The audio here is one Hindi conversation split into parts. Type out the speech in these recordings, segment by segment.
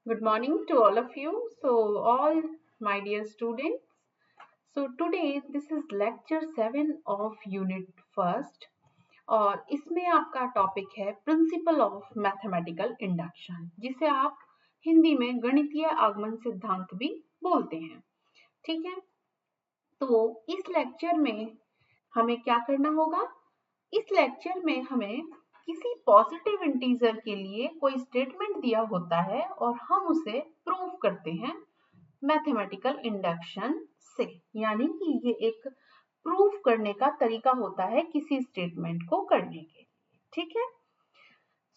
Good morning to all of you. So, all my dear students. So, today this is lecture 7 of unit first और इसमें आपका टॉपिक है प्रिंसिपल ऑफ मैथमेटिकल इंडक्शन जिसे आप हिंदी में गणितीय आगमन सिद्धांत भी बोलते हैं। ठीक है, तो इस लेक्चर में हमें क्या करना होगा? इस लेक्चर में हमें किसी पॉजिटिव इंटीजर के लिए कोई स्टेटमेंट दिया होता है और हम उसे प्रूव करते हैं मैथमेटिकल इंडक्शन से, यानी कि ये एक प्रूव करने का तरीका होता है किसी स्टेटमेंट को करने के लिए। ठीक है,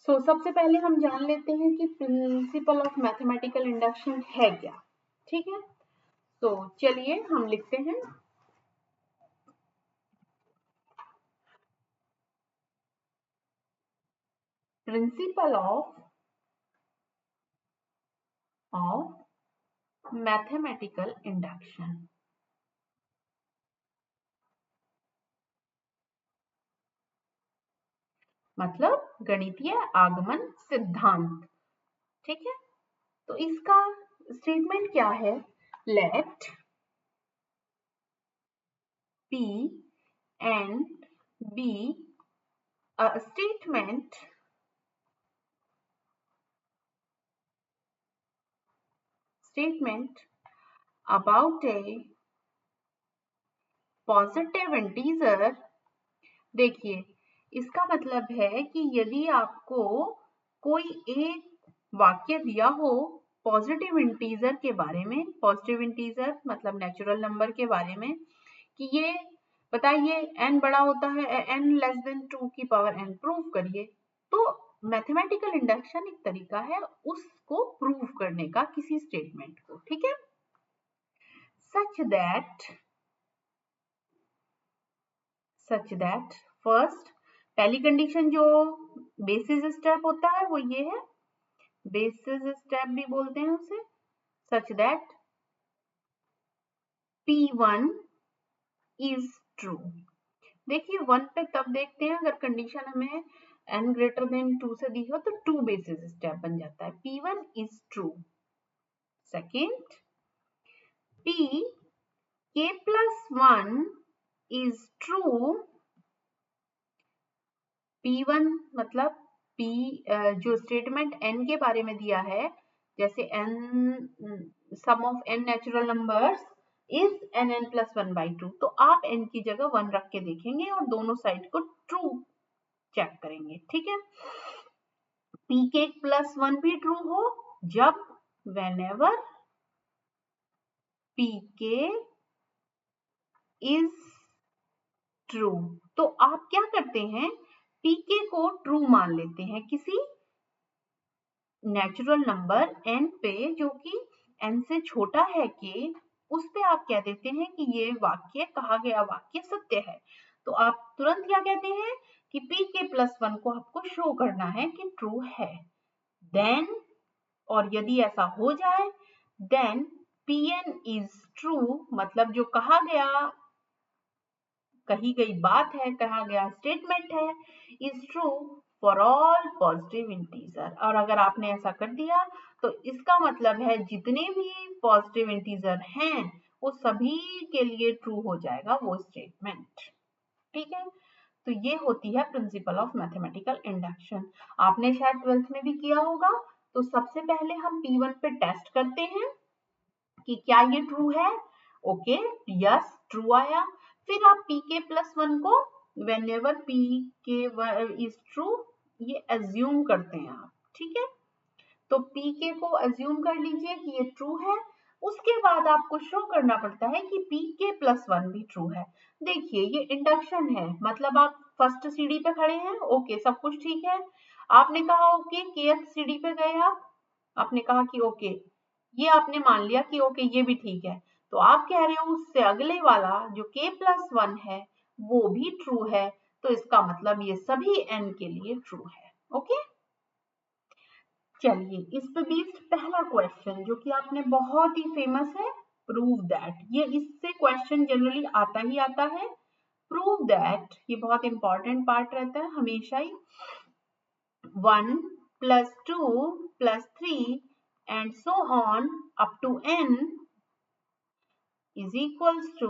सो सबसे पहले हम जान लेते हैं कि प्रिंसिपल ऑफ मैथमेटिकल इंडक्शन है क्या। ठीक है, तो चलिए हम लिखते हैं प्रिंसिपल ऑफ मैथमेटिकल इंडक्शन। मतलब गणितीय आगमन सिद्धांत। ठीक है, तो इसका स्टेटमेंट क्या है? Let P and be a statement about a positive integer। देखिए, इसका मतलब है कि यदि आपको कोई एक वाक्य दिया हो पॉजिटिव इंटीजर के बारे में, पॉजिटिव इंटीजर मतलब नेचुरल नंबर के बारे में, कि ये बताइए n बड़ा होता है n लेस देन 2 की पावर n, प्रूव करिए। तो मैथमेटिकल इंडक्शन एक तरीका है उसको प्रूव करने का किसी स्टेटमेंट को। ठीक है, सच दैट फर्स्ट, पहली कंडीशन जो बेसिस स्टेप होता है वो ये है, बेसिस स्टेप भी बोलते हैं उसे, such that P1 is true. देखिए 1 पे तब देखते हैं अगर कंडीशन हमें n ग्रेटर देन 2 से दी हो तो 2 बेसिस स्टेप बन जाता है। P1 is true. Second, P k plus 1 is true। P1 मतलब P जो स्टेटमेंट n के बारे में दिया है, जैसे n sum of n natural numbers is nn plus 1 by 2, तो आप n की जगह 1 रख के देखेंगे और दोनों साइड को ट्रू चेक करेंगे। ठीक है, pk plus 1 भी ट्रू हो जब whenever pk is ट्रू। तो आप क्या करते हैं, pk को ट्रू मान लेते हैं किसी नेचुरल नंबर n पे जो कि n से छोटा है k, उस पे आप कह देते हैं कि ये वाक्य, कहा गया वाक्य सत्य है। तो आप तुरंत क्या कहते हैं कि pk plus 1 को आपको शो करना है कि ट्रू है। देन, और यदि ऐसा हो जाए देन pn इज ट्रू, मतलब जो कहा गया, कही गई बात है, कहा गया स्टेटमेंट है, is true for all positive integer. और अगर आपने ऐसा कर दिया तो इसका मतलब है जितने भी पॉजिटिव इंटीजर हैं वो सभी के लिए ट्रू हो जाएगा वो स्टेटमेंट। ठीक है, तो ये होती है प्रिंसिपल ऑफ मैथमेटिकल इंडक्शन। आपने शायद 12th में भी किया होगा। तो सबसे पहले हम P1 पे टेस्ट करते हैं कि क्या ये ट्रू है। ओके, यस ट्रू आया। फिर आप pk plus 1 को whenever pk is true ये अज्यूम करते हैं आप। ठीक है, तो pk को अज्यूम कर लीजिए कि ये ट्रू है। उसके बाद आपको शो करना पड़ता है कि pk plus 1 भी ट्रू है। देखिए ये इंडक्शन है, मतलब आप फर्स्ट सीढ़ी पे खड़े हैं, ओके सब कुछ ठीक है। आपने कहा ओके, kth सीढ़ी पे गए आपने कहा कि ओके, ये आपने मान लिया कि ओके ये भी ठीक है। तो आप कह रहे हो उससे अगले वाला जो k plus 1 है वो भी ट्रू है, तो इसका मतलब ये सभी n के लिए ट्रू है। ओके, चलिए इस पे बेस्ड पहला क्वेश्चन जो कि आपने बहुत ही फेमस है, प्रूव दैट। ये इससे क्वेश्चन जनरली आता ही आता है। प्रूव दैट ये बहुत इंपॉर्टेंट पार्ट रहता है हमेशा ही। 1 plus 2 plus 3 and so on up to n is equals to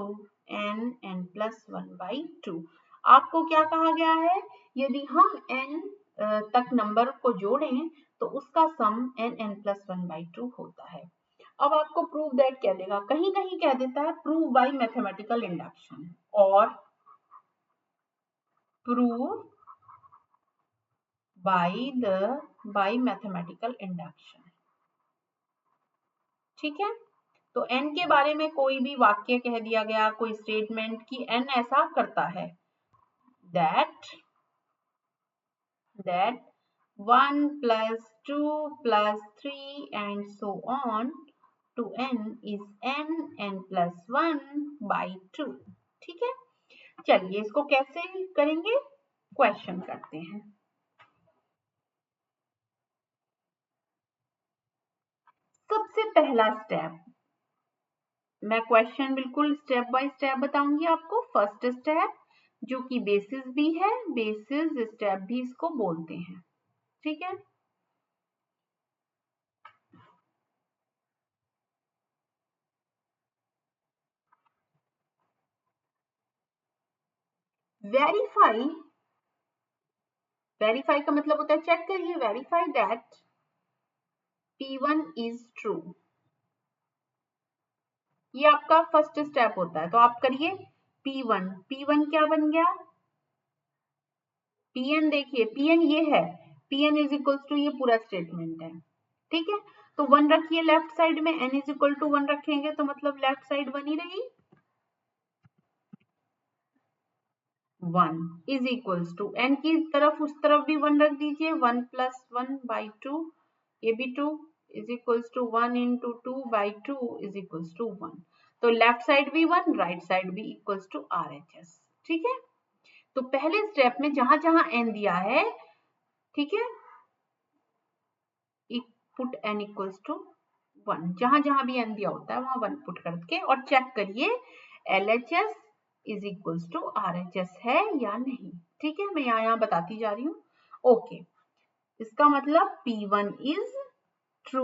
n plus 1 by 2। आपको क्या कहा गया है, यदि हम n तक नंबर को जोड़ें तो उसका सम n plus 1 by 2 होता है। अब आपको प्रूव दैट कह देगा, कहीं कहीं कह देता है प्रूव बाय मैथमेटिकल इंडक्शन और प्रूव बाय मैथमेटिकल इंडक्शन। ठीक है, तो n के बारे में कोई भी वाक्य कह दिया गया, कोई स्टेटमेंट कि n ऐसा करता है, that 1 plus 2 plus 3 and so on to n is n plus 1 by 2। ठीक है, चलिए इसको कैसे करेंगे, क्वेश्चन करते हैं। सबसे पहला स्टेप, मैं क्वेश्चन बिल्कुल स्टेप बाय स्टेप बताऊंगी आपको। फर्स्ट स्टेप जो कि बेसिस भी है, बेसिस स्टेप भी इसको बोलते हैं। ठीक है, वेरीफाई, वेरीफाई का मतलब होता है चेक करिए, verify that P1 is true. ये आपका फर्स्ट स्टेप होता है, तो आप करिए P1 क्या बन गया, Pn देखिए, Pn ये है, Pn इज इक्वल टू ये पूरा स्टेटमेंट है। ठीक है, तो 1 रखिए लेफ्ट साइड में, n इज इक्वल टू 1 रखेंगे तो मतलब लेफ्ट साइड 1 ही रही। 1 इज इक्वल्स टू n की तरफ, उस तरफ भी 1 रख दीजिए, 1 प्लस 1 बाई 2, ये भी 2 is equals to 1 into 2 by 2 is equals to 1। तो लेफ्ट साइड भी 1, राइट साइड भी इक्वल्स टू RHS। ठीक है, तो पहले स्टेप में जहां जहां n दिया है, ठीक है, पुट n इक्वल्स टू 1, जहां जहां भी n दिया होता है वहां 1 पुट करके और चेक करिए LHS is equals to RHS है या नहीं। ठीक है, मैं यहाँ बताती जा रही हूँ। ओके, इसका मतलब P1 इज ट्रू,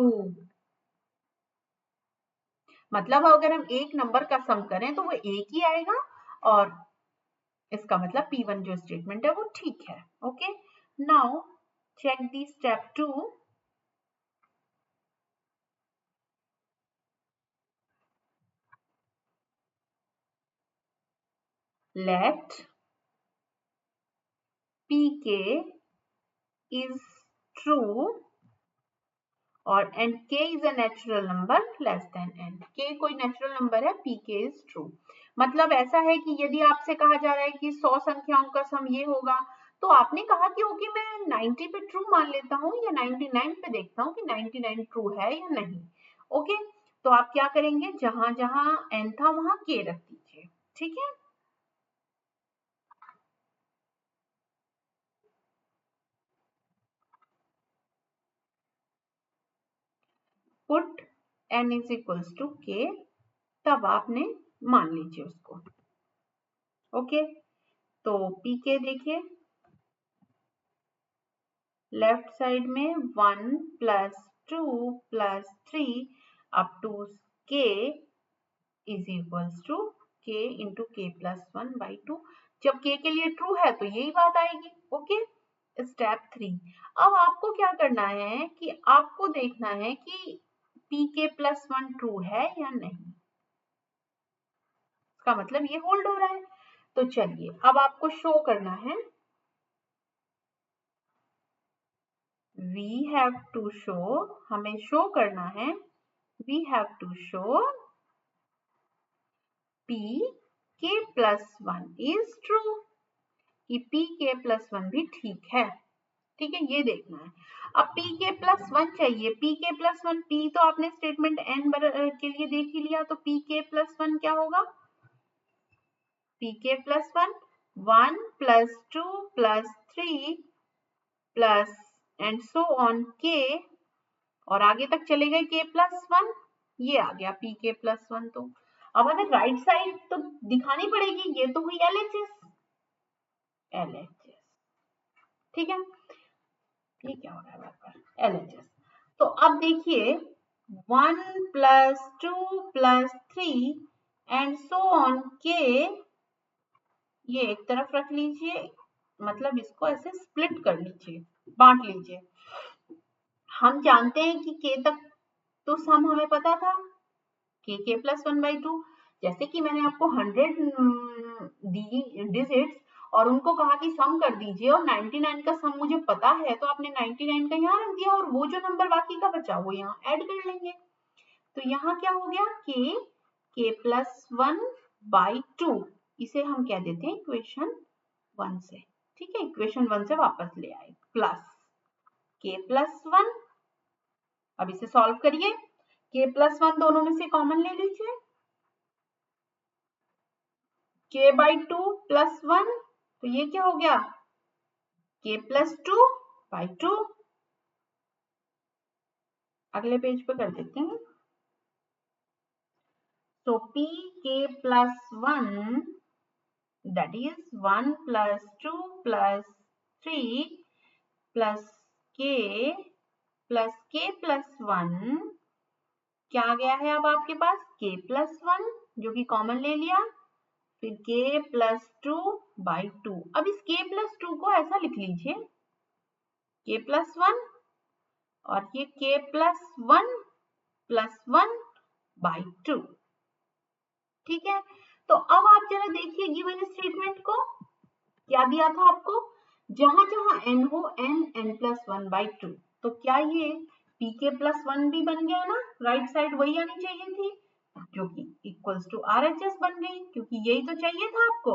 मतलब अगर हम एक नंबर का सम करें तो वो एक ही आएगा और इसका मतलब P1 जो स्टेटमेंट है वो ठीक है। Okay, now check the step 2। Let Pk is true और and k is a natural number less than n। k कोई नेचुरल नंबर है, pk is true। मतलब ऐसा है कि यदि आपसे कहा जा रहा है कि 100 संख्याओं का सम ये होगा, तो आपने कहा कि ओके मैं 90 पे ट्रू मान लेता हूँ या 99 पे देखता हूँ कि 99 ट्रू है या नहीं। ओके, तो आप क्या करेंगे, जहां जहां n था वहां k रख दीजिए। ठीक है, put n is equals to k, तब आपने मान लीजिए उसको। ओके, तो pk देखिए, लेफ्ट साइड में 1 plus 2 plus 3 up to k is equals to k into k plus 1 by 2। जब k के लिए ट्रू है तो यही बात आएगी। ओके, स्टेप 3, अब आपको क्या करना है कि आपको देखना है कि pk प्लस 1 ट्रू है या नहीं, इसका मतलब ये होल्ड हो रहा है। तो चलिए अब आपको शो करना है, we have to show, हमें शो करना है, we have to show pk plus 1 is true, कि pk plus 1 भी ठीक है। ठीक है, ये देखना है। अब pk plus 1 चाहिए, pk plus 1, p तो आपने स्टेटमेंट n के लिए देख ही लिया, तो pk plus 1 क्या होगा, pk plus 1 1 plus 2 plus 3 plus and so on k, और आगे तक चले गए k प्लस 1, ये आ गया pk प्लस 1। तो अब हमें राइट साइड तो दिखानी पड़ेगी, ये तो हुई LHS, ठीक है, ये क्या हो रहा है बार बार, LHS। तो अब देखिए 1 plus 2 plus 3 and so on k, ये एक तरफ रख लीजिए, मतलब इसको ऐसे स्प्लिट कर लीजिए, बांट लीजिए। हम जानते हैं कि k तक तो सम हमें पता था, k प्लस 1/2। जैसे कि मैंने आपको 100 दी डिजिट्स और उनको कहा कि सम कर दीजिए और 99 का सम मुझे पता है, तो आपने 99 का यहाँ रख दिया और वो जो नंबर बाकी का बचा वो यहाँ ऐड कर लेंगे। तो यहाँ क्या हो गया, k प्लस 1/2, इसे हम कह देते हैं इक्वेशन 1 से। ठीक है, इक्वेशन 1 से वापस ले आए, प्लस k प्लस 1। अब इसे सॉल्व करिए, k प्लस 1 दोनों में से कॉमन ले लीजिए, k/2 प्लस 1, तो ये क्या हो गया, k प्लस 2/2। अगले पेज पे कर देते हैं। तो pk plus 1 that is 1 plus 2 plus 3 plus k plus 1, क्या आ गया है अब आपके पास, k प्लस 1 जो कि कॉमन ले लिया, फिर k प्लस 2/2। अब इस k प्लस 2 को ऐसा लिख लीजिए, k प्लस 1 और ये k प्लस 1 प्लस 1/2। ठीक है, तो अब आप जरा देखिए गिवन स्टेटमेंट को, क्या दिया था आपको, जहां जहां n हो n प्लस 1/2, तो क्या ये pk प्लस 1 भी बन गया ना, राइट साइड वही आनी चाहिए थी, जो कि इक्वल्स टू RHS बन गई, क्योंकि यही तो चाहिए था आपको।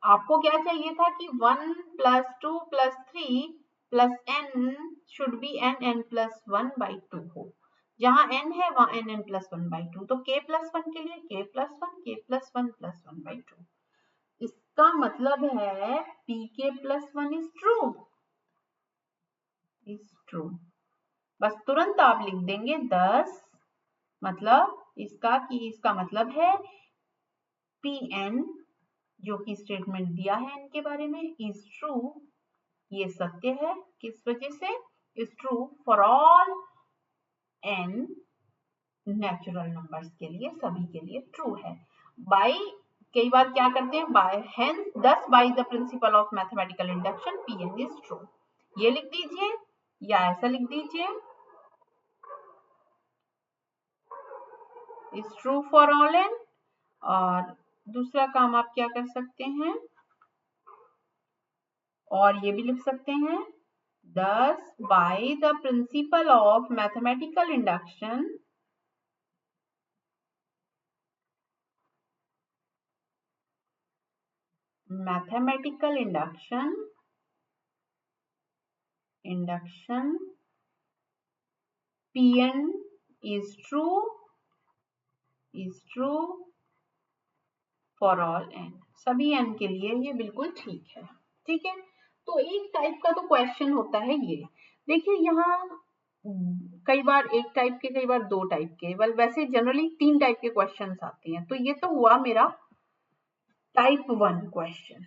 आपको क्या चाहिए था कि 1 plus 2 plus 3 plus n should be n plus 1/2 हो, जहां n है वहां n प्लस 1/2, तो k प्लस 1 के लिए k plus 1 k plus 1 plus 1/2। इसका मतलब है pk प्लस 1 इज ट्रू। बस तुरंत आप लिख देंगे 10, मतलब इसका मतलब है pn, जो कि स्टेटमेंट दिया है n के बारे में, इज ट्रू, ये सत्य है, किस वजह से, is true for all n natural numbers के लिए, सभी के लिए ट्रू है। बाय, कई बार क्या करते हैं, बाय हेंस दस bye the principle of mathematical induction pn is true, ये लिख दीजिए या ऐसा लिख दीजिए, is true for all n। और दूसरा काम आप क्या कर सकते हैं, और ये भी लिख सकते हैं, thus by the principle of mathematical induction pn is true for all n, सभी n के लिए ये बिल्कुल ठीक है। ठीक है, तो एक टाइप का तो क्वेश्चन होता है ये, देखिए यहाँ कई बार एक टाइप के, कई बार दो टाइप के, वैसे जनरली 3 टाइप के क्वेश्चंस आते हैं। तो ये तो हुआ मेरा टाइप 1 क्वेश्चन,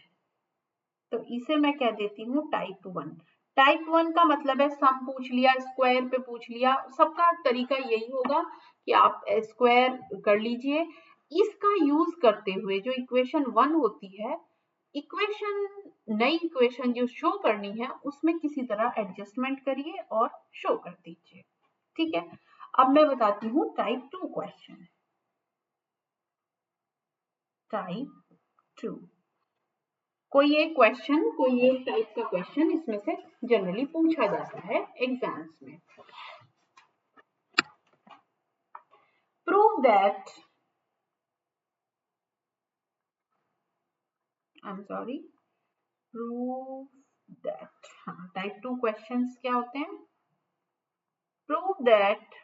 तो इसे मैं कह देती हूँ टाइप 1। टाइप 1 का मतलब है सम पूछ लिया, स्क्वायर पे पूछ लिया, सबका तरीका यही होगा कि आप स्क्वायर कर लीजिए। इसका यूज करते हुए जो इक्वेशन 1 होती है, नई इक्वेशन जो शो करनी है उसमें किसी तरह एडजस्टमेंट करिए और शो कर दीजिए। ठीक है, अब मैं बताती हूँ टाइप 2 क्वेश्चन। टाइप 2 कोई एक टाइप का क्वेश्चन इसमें से जनरली पूछा जाता है एग्जाम्स में। प्रूव दैट, प्रूव दैट, हाँ, टाइप 2 क्वेश्चंस क्या होते हैं, prove that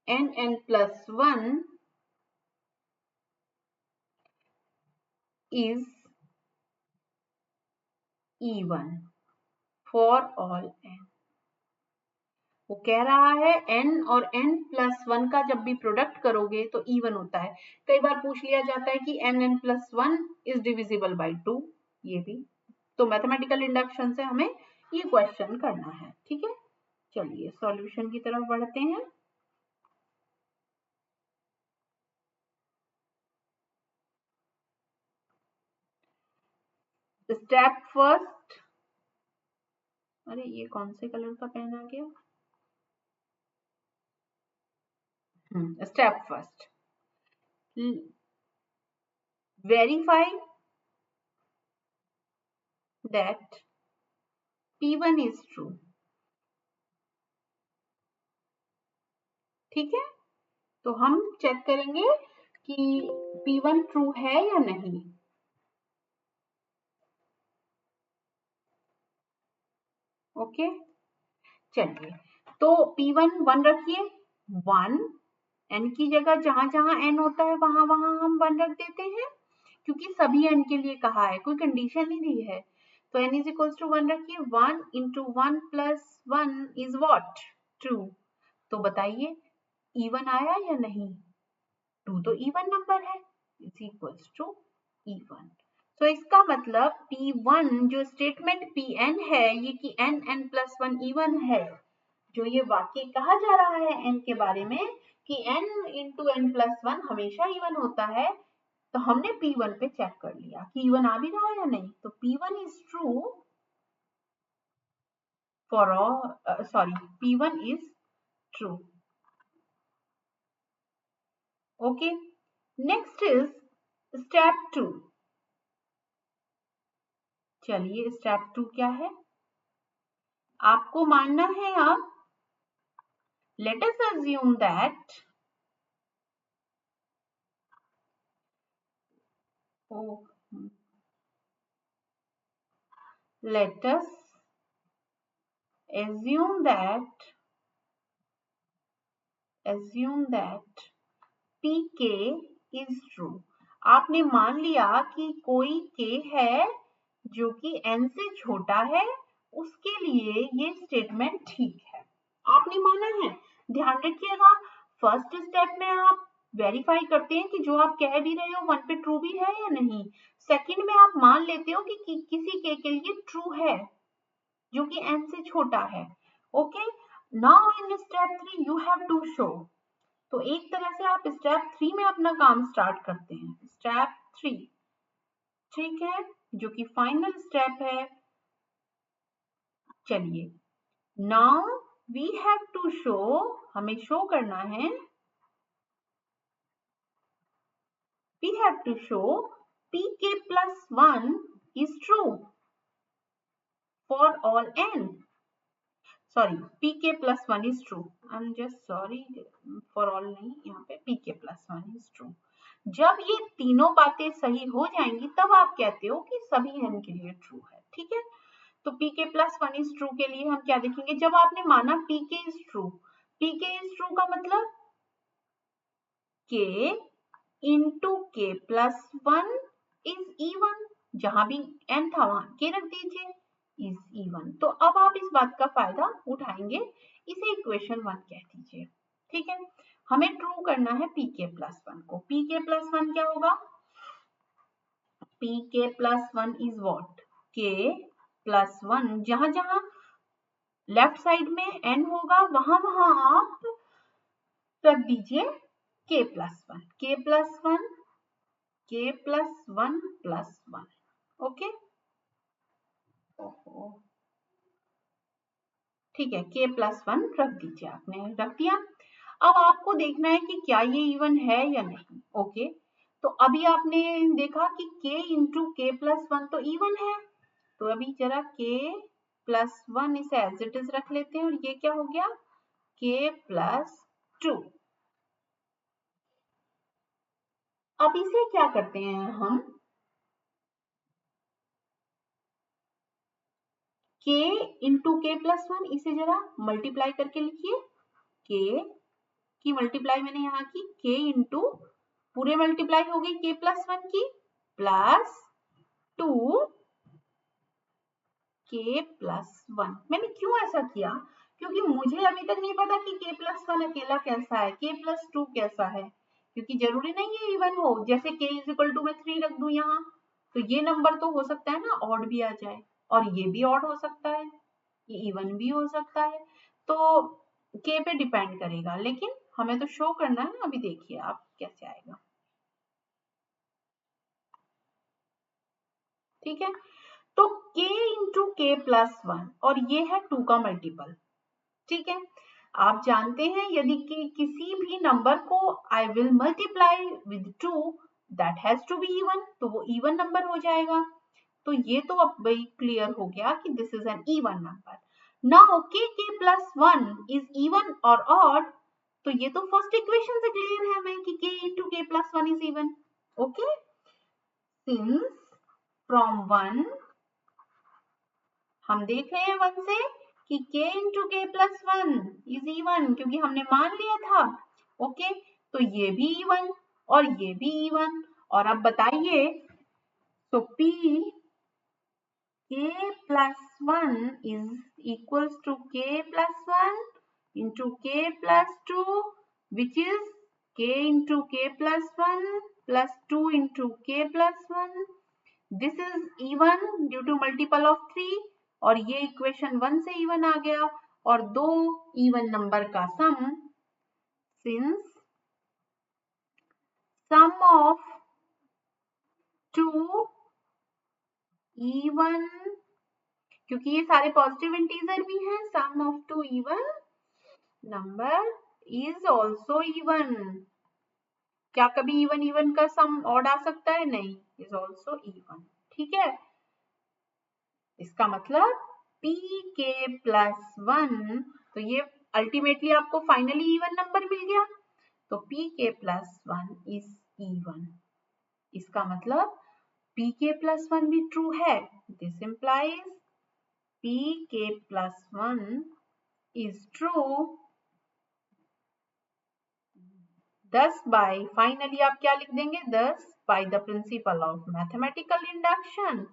n plus 1 is even for all n। वो कह रहा है n और n+1 का जब भी प्रोडक्ट करोगे तो इवन होता है। कई बार पूछ लिया जाता है कि n+1 इज डिविजिबल बाय 2, ये भी। तो मैथमेटिकल इंडक्शन से हमें ये क्वेश्चन करना है, ठीक है। चलिए सॉल्यूशन की तरफ बढ़ते हैं। स्टेप फर्स्ट, अरे ये कौन से कलर का पेन आ गया? Step first, verify that P1 is true, ठीक है। तो हम चेक करेंगे कि P1 ट्रू है या नहीं। ओके, चलिए तो P1 1 रखिए, 1 n की जगह जहां जहां n होता है वहां वहां हम 1 रख देते हैं, क्योंकि सभी n के लिए कहा है, कोई कंडीशन नहीं दी है। तो n इज इक्वल्स टू 1 रखिए, 1 into 1 plus 1 is what? True. तो बताइए इवन आया या नहीं? 2 तो इवन नंबर है, इज इक्वल्स टू इवन। तो इसका मतलब P1 जो स्टेटमेंट Pn है ये कि n+1 इवन है। जो ये वाक्य कहा जा रहा है n के बारे में कि n इंटू n+1 हमेशा इवन होता है, तो हमने P1 पे चेक कर लिया कि इवन आ भी रहा है या नहीं। तो P1 is true for all, sorry, P1 is true. Okay, next is step 2। चलिए स्टेप 2 क्या है? आपको मानना है अब, let us assume that let us assume that pk is true। आपने मान लिया कि कोई k है जो कि n से छोटा है, उसके लिए ये स्टेटमेंट ठीक है। आपने माना है। ध्यान रखिएगा, फर्स्ट स्टेप में आप वेरीफाई करते हैं कि जो आप कह भी रहे हो 1 पे ट्रू भी है या नहीं। सेकंड में आप मान लेते हो कि किसी के लिए ट्रू है जो कि n से छोटा है। Okay, now in step 3 you have to show. तो एक तरह से आप स्टेप 3 में अपना काम स्टार्ट करते हैं। स्टेप 3, ठीक है, जो कि फाइनल स्टेप है। चलिए, now we have to show, हमें शो करना है, we have to show pk plus 1 is true for all n. Sorry, pk plus 1 is true. I'm just sorry, for all नहीं, यहाँ पे pk plus 1 is true। जब ये तीनों बातें सही हो जाएंगी तब आप कहते हो कि सभी n के लिए ट्रू है, ठीक है। तो pk plus 1 is true के लिए हम क्या देखेंगे? जब आपने माना pk is true, pk is true का मतलब k into k plus 1 is even। जहां भी n था वहां k रख दीजिए, is even। तो अब आप इस बात का फायदा उठाएंगे, इसे इक्वेशन 1 कह दीजिए, ठीक है। हमें ट्रू करना है pk plus 1 को। pk plus 1 क्या होगा? pk plus 1 is what? k plus 1, जहां जहां लेफ्ट साइड में n होगा वहां वहां आप रख दीजिए k plus 1, k plus 1, k plus 1 plus 1। Okay, ठीक है, k plus 1 रख दीजिए, आपने रख दिया। अब आपको देखना है कि क्या ये इवन है या नहीं। ओके, तो अभी आपने देखा कि k इंटू k plus 1 तो इवन है। तो अभी जरा k plus 1 इसे एज इट इज रख लेते हैं, और ये क्या हो गया? k plus 2। अब इसे क्या करते हैं हम? k इंटू k plus 1, इसे जरा मल्टीप्लाई करके लिखिए। k की मल्टीप्लाई मैंने यहाँ की, k इंटू पूरे मल्टीप्लाई हो गई k plus 1 की, प्लस 2 k plus 1। मैंने क्यों ऐसा किया? क्योंकि मुझे अभी तक नहीं पता कि k+1 अकेला कैसा है, k+2 कैसा है, क्योंकि जरूरी नहीं है इवन हो। जैसे k = मैं 3 रख दूं यहाँ, तो ये नंबर तो हो सकता है ना ऑड भी आ जाए, और ये भी ऑड हो सकता है, ये इवन भी हो सकता है, तो k पे डिपेंड करेगा, लेकिन हमें तो शो करना है। अभी देखिए आप कैसे आएगा। ठीक है, तो k × k+1 और ये है 2 का मल्टीपल। ठीक है, आप जानते हैं यदि कि किसी भी नंबर को I will multiply with 2 that has to be even, तो वो इवन नंबर हो जाएगा। तो ये तो अब भाई क्लियर हो गया कि this is an even number. Now k+1 is even और ऑड, तो ये तो फर्स्ट इक्वेशन से क्लियर है हमें कि k × k+1 is even. Okay, since from 1 हम देख रहे हैं 1 से कि k × k+1 इज इवन, क्योंकि हमने मान लिया था। ओके, तो ये भी इवन और ये भी इवन। और अब बताइए, तो p k+1 is equals to k+1 into k+2, which is k into k+1 plus 2 into k+1. This is even due to multiple of 3, और ये इक्वेशन 1 से इवन आ गया, और दो इवन नंबर का sum, since sum of 2 even, क्योंकि ये सारे पॉजिटिव इंटीजर भी हैं, sum of 2 even number is also even. क्या कभी इवन इवन का सम ऑड आ सकता है? नहीं, इज ऑल्सो इवन। ठीक है, इसका मतलब pk+1, तो ये अल्टीमेटली आपको फाइनली इवन नंबर मिल गया, तो pk+1 इज इवन। इसका मतलब pk+1 भी ट्रू है। This implies pk+1 is true. 10 by, finally आप क्या लिख देंगे? 10 by the principle of mathematical induction,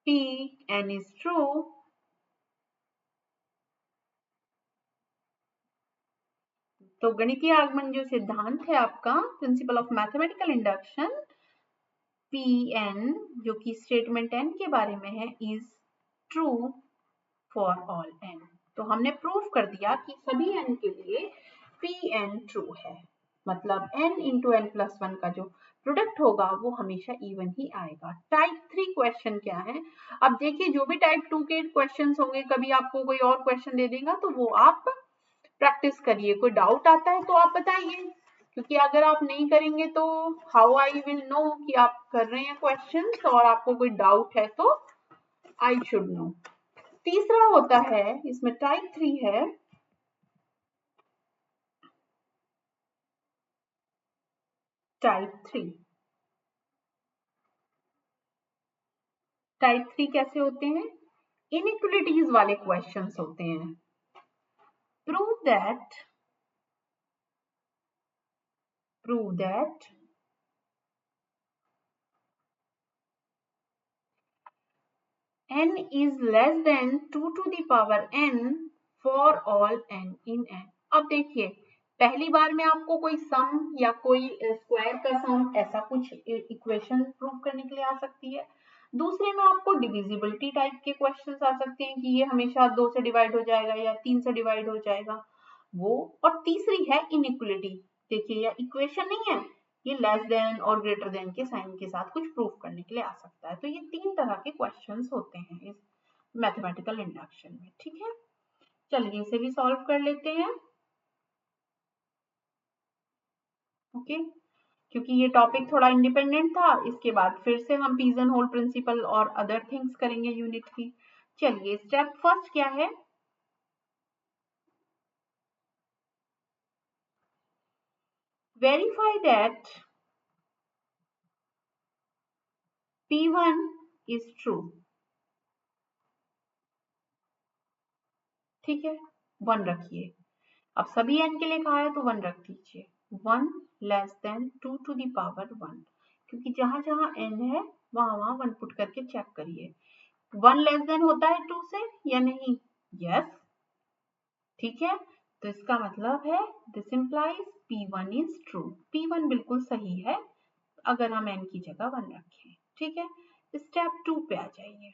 Pn is true। तो गणितीय आगमन जो सिद्धांत है आपका, principal of mathematical induction, Pn जो कि स्टेटमेंट n के बारे में है, is true for all n। तो हमने प्रूफ कर दिया कि सभी n के लिए Pn ट्रू है, मतलब n × n+1 का जो प्रोडक्ट होगा वो हमेशा इवन ही आएगा। टाइप 3 क्वेश्चन क्या है? अब देखिए, जो भी टाइप 2 के क्वेश्चन होंगे, कभी आपको कोई और क्वेश्चन दे देगा तो वो आप प्रैक्टिस करिए। कोई डाउट आता है तो आप बताइए, क्योंकि अगर आप नहीं करेंगे तो हाउ आई विल नो कि आप कर रहे हैं क्वेश्चंस, और आपको कोई डाउट है तो आई शुड नो। तीसरा होता है, इसमें टाइप 3 है, टाइप 3। टाइप 3 कैसे होते हैं? इनइक्वलिटीज वाले क्वेश्चंस होते हैं। Prove that n is less than 2 to the power n for all n in n। अब देखिए, पहली बार में आपको कोई सम या कोई स्क्वायर का सम, ऐसा कुछ इक्वेशन प्रूव करने के लिए आ सकती है। दूसरे में आपको डिविजिबिलिटी टाइप के क्वेश्चंस आ सकते हैं कि ये हमेशा 2 से डिवाइड हो जाएगा या 3 से डिवाइड हो जाएगा वो। और तीसरी है इनइक्वलिटी। देखिए, यह इक्वेशन नहीं है, ये लेस देन और ग्रेटर देन के साइन के साथ कुछ प्रूफ करने के लिए आ सकता है। तो ये 3 तरह के क्वेश्चंस होते हैं इस मैथमेटिकल इंडक्शन में। ठीक है, चलिए इसे भी सॉल्व कर लेते हैं। ओके, क्योंकि ये टॉपिक थोड़ा इंडिपेंडेंट था, इसके बाद फिर से हम पीजन होल प्रिंसिपल और अदर थिंग्स करेंगे यूनिट की। चलिए, स्टेप फर्स्ट क्या है? Verify that P1 is true। ठीक है, 1 रखिए। अब सभी n के लिए कहा है तो 1 रख दीजिए। 1 less than 2 to the power 1, क्योंकि जहां जहां n है वहां 1 पुट करके चेक करिए। 1 लेस देन होता है 2 से या नहीं? यस, ठीक है। तो इसका मतलब है this implies P1 is true. P1 बिल्कुल सही है अगर हम n की जगह 1 रखें, ठीक है। स्टेप 2 पे आ जाइए।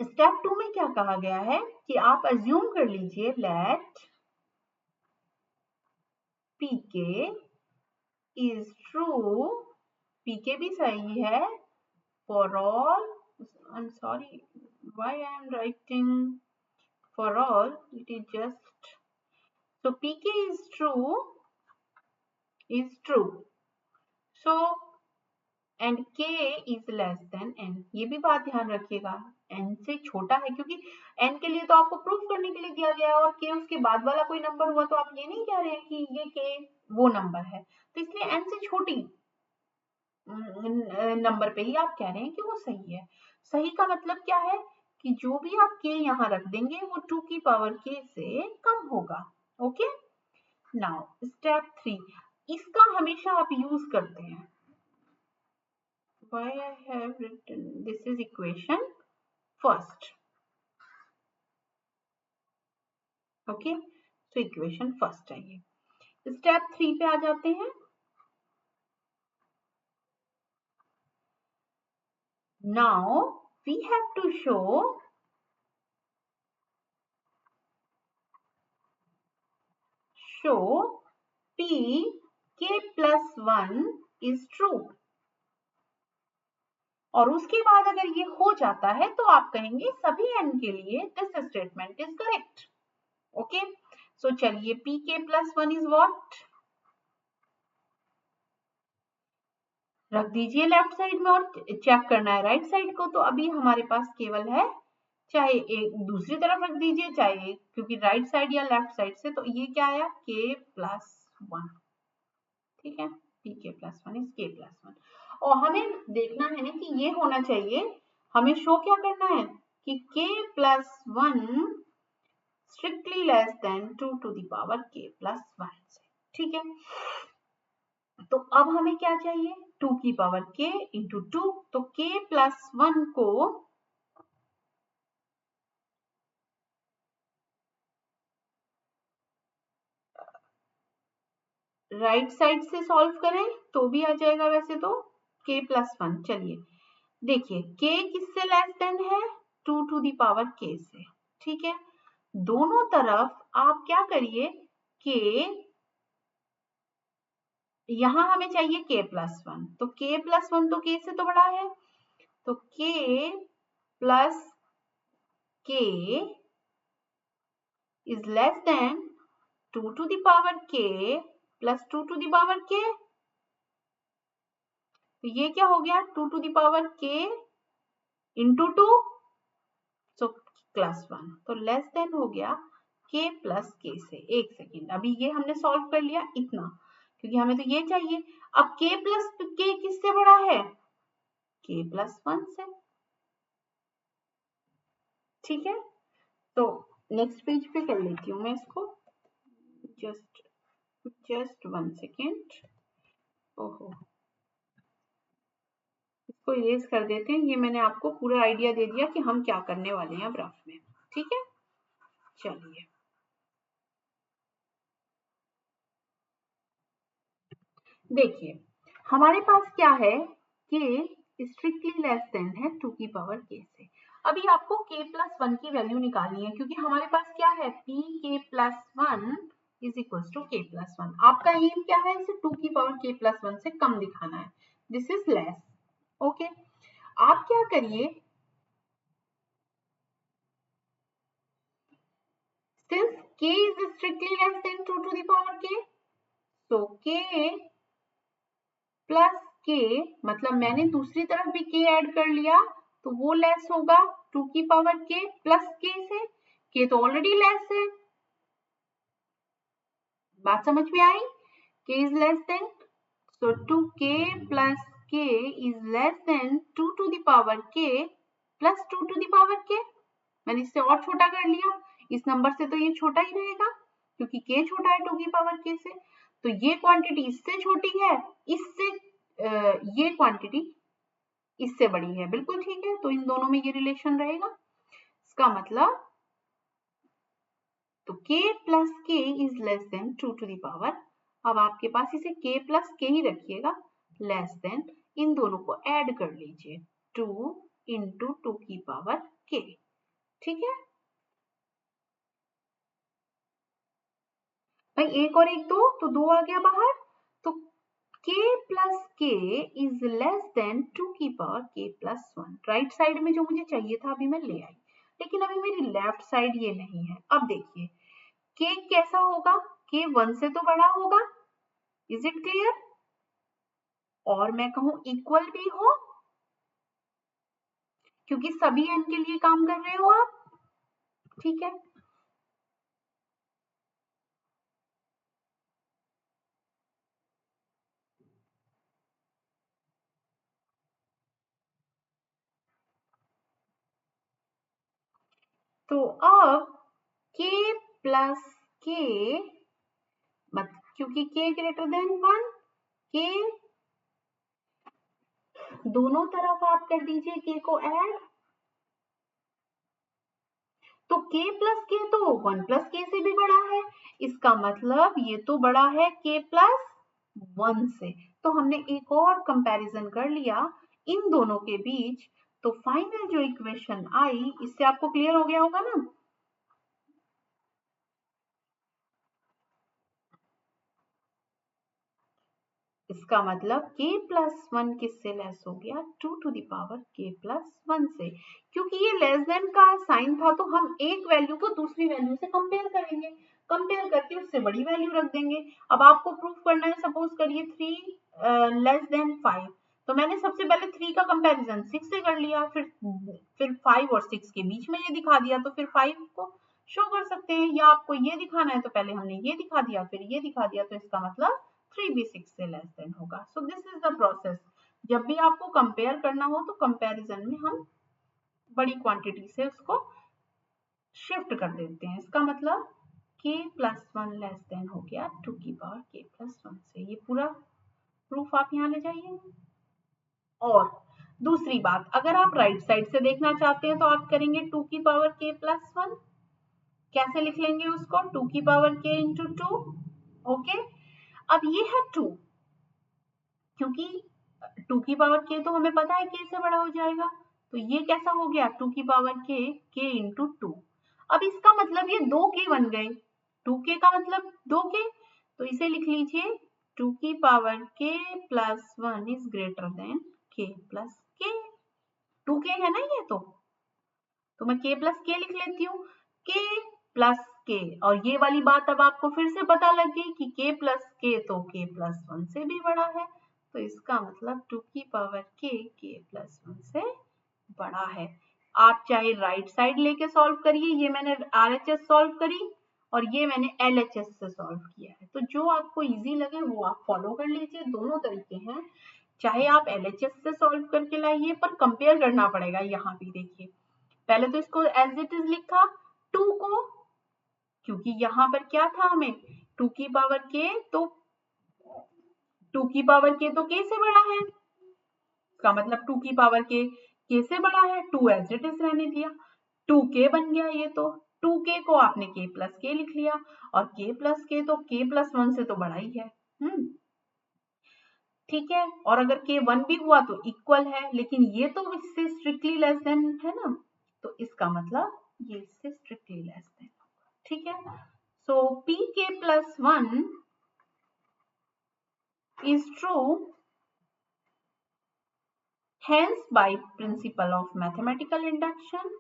स्टेप 2 में क्या कहा गया है कि आप अज्यूम कर लीजिए let pk is true, pk भी सही है for all, I am sorry why I am writing for all, it is just, so pk is true, so and k is less than n। ये भी बात ध्यान रखिएगा, n से छोटा है, क्योंकि n के लिए तो आपको प्रूफ करने के लिए दिया गया है और k उसके बाद वाला कोई नंबर हुआ तो आप ये नहीं कह रहे हैं कि ये k वो नंबर है, तो इसलिए n से छोटी नंबर पे ही आप कह रहे हैं कि वो सही है। सही का मतलब क्या है कि जो भी आप k यहाँ रख देंगे वो 2 की पावर k से कम होगा। ओके, नाउ स्टेप 3, इसका हमेशा आप यूज करते हैं। Why I have written this is equation first, okay, so equation first है ये। स्टेप 3 पे आ जाते हैं। Now we have to show p k plus 1 is true, और उसके बाद अगर ये हो जाता है तो आप कहेंगे सभी n के लिए this statement is correct. Okay, so चलिए p k plus 1 is what रख दीजिए लेफ्ट साइड में और चेक करना है राइट साइड को, तो अभी हमारे पास केवल है, चाहे एक दूसरी तरफ रख दीजिए चाहे, क्योंकि राइट साइड या लेफ्ट साइड से, तो ये क्या आया k plus 1, ठीक है, pk plus 1 is k plus 1। और हमें देखना है कि ये होना चाहिए, हमें शो क्या करना है कि k plus 1 strictly less than 2 to the power k plus 1 से, ठीक है। तो अब हमें क्या चाहिए 2 की पावर k इंटू 2, तो k plus 1 को राइट साइड से सॉल्व करें तो भी आ जाएगा वैसे तो k plus 1। चलिए देखिए k किससे लेस देन है 2 to the power k से, ठीक है। दोनों तरफ आप क्या करिए k, यहां हमें चाहिए k plus 1, तो k plus 1 तो k से तो बड़ा है, तो k plus k is less than 2 to the power k plus 2 to the power k, तो ये क्या हो गया 2 to the power k into 2, so plus 1, तो लेस देन हो गया k plus k से। एक सेकेंड, अभी ये हमने सॉल्व कर लिया इतना, क्योंकि हमें तो ये चाहिए। अब k plus k किससे बड़ा है k plus 1 से, ठीक है। तो नेक्स्ट पेज पे कर लेती हूँ मैं इसको, जस्ट 1 सेकेंड, ओहो इसको इरेज कर देते हैं। ये मैंने आपको पूरा आइडिया दे दिया कि हम क्या करने वाले हैं ग्राफ में, ठीक है। चलिए देखिए हमारे पास क्या है k स्ट्रिक्टली लेस देन है 2 की पावर k से। अभी आपको k plus 1 की वैल्यू निकालनी है, क्योंकि हमारे पास क्या है p k plus 1 is equal to k plus 1। आपका एम क्या है इसे 2 की पावर k plus 1 से कम दिखाना है, दिस इज लेस। ओके, आप क्या करिए, since k is strictly less than 2 to the power k, so k plus k, मतलब मैंने दूसरी तरफ भी k ऐड कर लिया तो वो लेस होगा 2 की पावर k प्लस k से, k तो ऑलरेडी लेस है, बात समझ में आई, k is less than, so 2k plus k is less than 2 to the power k plus 2 to the power k। मैंने इससे और छोटा कर लिया, इस नंबर से तो ये छोटा ही रहेगा क्योंकि k छोटा है 2 की पावर k से, तो ये क्वांटिटी इससे छोटी है, इससे ये क्वांटिटी इससे बड़ी है, बिल्कुल ठीक है, तो इन दोनों में ये रिलेशन रहेगा। इसका मतलब तो k plus K is less than 2 to the power, अब आपके पास इसे k प्लस के ही रखिएगा, लेस देन, इन दोनों को ऐड कर लीजिए, 2 इंटू 2 की पावर k, ठीक है भाई, एक और एक दो, तो दो आ गया बाहर, तो k plus K is less than 2 की power k plus 1, right side में जो मुझे चाहिए था अभी मैं ले आई, लेकिन अभी मेरी लेफ्ट साइड ये नहीं है। अब देखिए k कैसा होगा, k 1 से तो बड़ा होगा, इज इट क्लियर, और मैं कहूं इक्वल भी हो, क्योंकि सभी n के लिए काम कर रहे हो आप, ठीक है। तो अब k प्लस के, क्योंकि k ग्रेटर देन 1, k दोनों तरफ आप कर दीजिए k को ऐड, तो k प्लस के तो 1 प्लस के से भी बड़ा है, इसका मतलब ये तो बड़ा है k प्लस 1 से, तो हमने एक और कंपैरिजन कर लिया इन दोनों के बीच, तो फाइनल जो इक्वेशन आई, इससे आपको क्लियर हो गया होगा ना। इसका मतलब k प्लस 1 किससे लेस हो गया, 2 to the power k plus 1 से, क्योंकि ये लेस देन का साइन था, तो हम एक वैल्यू को दूसरी वैल्यू से कंपेयर करेंगे, कंपेयर करके उससे बड़ी वैल्यू रख देंगे। अब आपको प्रूफ करना है, सपोज करिए 3 लेस देन 5, तो मैंने सबसे पहले 3 का कंपैरिजन 6 से कर लिया, फिर 5 और 6 के बीच में ये दिखा दिया, तो फिर 5 को शो कर सकते हैं, या आपको ये दिखाना है तो पहले हमने ये दिखा दिया, फिर ये दिखा दिया, तो इसका मतलब 3 भी 6 से लेस देन होगा। So this is the process, जब भी आपको कंपेयर करना हो तो कंपैरिजन में हम बड़ी क्वांटिटी से उसको शिफ्ट कर देते हैं, इसका मतलब k प्लस 1 लेस देन हो गया 2 की पावर k प्लस 1 से, ये पूरा प्रूफ आप यहाँ ले जाइए। और दूसरी बात, अगर आप राइट साइड से देखना चाहते हैं तो आप करेंगे 2 की पावर k प्लस 1, कैसे लिख लेंगे उसको, 2 की पावर k इंटू 2, ओके। अब ये है 2, क्योंकि 2 की पावर k तो हमें पता है k से बड़ा हो जाएगा, तो ये कैसा हो गया 2 की पावर k इंटू 2, अब इसका मतलब ये 2k बन गए, 2k का मतलब 2k, तो इसे लिख लीजिए 2 की power k plus 1 is greater than k plus k, 2k है ना ये, तो मैं k प्लस k लिख लेती हूँ, k प्लस k, और ये वाली बात अब आपको फिर से पता लग गई कि k प्लस k तो k प्लस 1 से भी बड़ा है, तो इसका मतलब 2 की पावर k प्लस 1 से बड़ा है। आप चाहे राइट साइड लेके सॉल्व करिए, ये मैंने RHS सॉल्व करी और ये मैंने LHS से सॉल्व किया है, तो जो आपको इजी लगे वो आप फॉलो कर लीजिए, दोनों तरीके हैं, चाहे आप LHS से सॉल्व करके लाइए, पर कंपेयर करना पड़ेगा। यहाँ भी देखिए, पहले तो इसको एज इट इज लिखा 2 को, क्योंकि यहाँ पर क्या था हमें 2 की पावर k, तो 2 की पावर k तो k से बड़ा है, इसका मतलब 2 की पावर k से बड़ा है, 2 एज इट इज रहने दिया, 2k बन गया ये, तो 2k को आपने k प्लस k लिख लिया, और k प्लस k तो k प्लस 1 से तो बड़ा ही है, ठीक है। और अगर k 1 भी हुआ तो इक्वल है, लेकिन ये तो इससे स्ट्रिक्टली लेस देन है ना, तो इसका मतलब ये इससे स्ट्रिक्टली लेस देन, ठीक है। सो pk plus 1 is true, hence by principle of mathematical induction,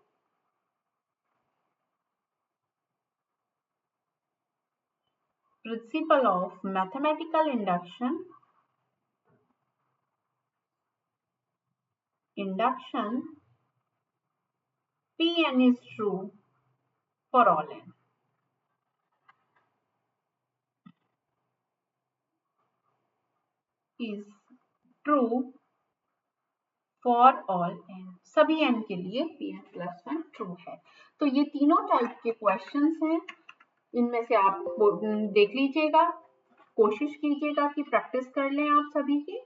principle of mathematical induction, Pn is true for all n, is true for all n, सभी n के लिए Pn plus 1 true है। तो ये तीनों टाइप के क्वेश्चंस हैं, इनमें से आप देख लीजिएगा, कोशिश कीजिएगा कि प्रैक्टिस कर लें आप सभी की,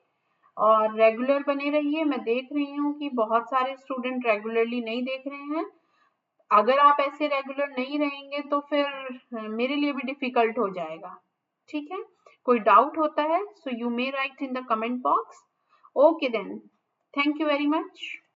और रेगुलर बने रहिए। मैं देख रही हूँ कि बहुत सारे स्टूडेंट रेगुलरली नहीं देख रहे हैं। अगर आप ऐसे रेगुलर नहीं रहेंगे तो फिर मेरे लिए भी डिफिकल्ट हो जाएगा। ठीक है, कोई डाउट होता है so you may write in the comment box. Okay then, thank you very much.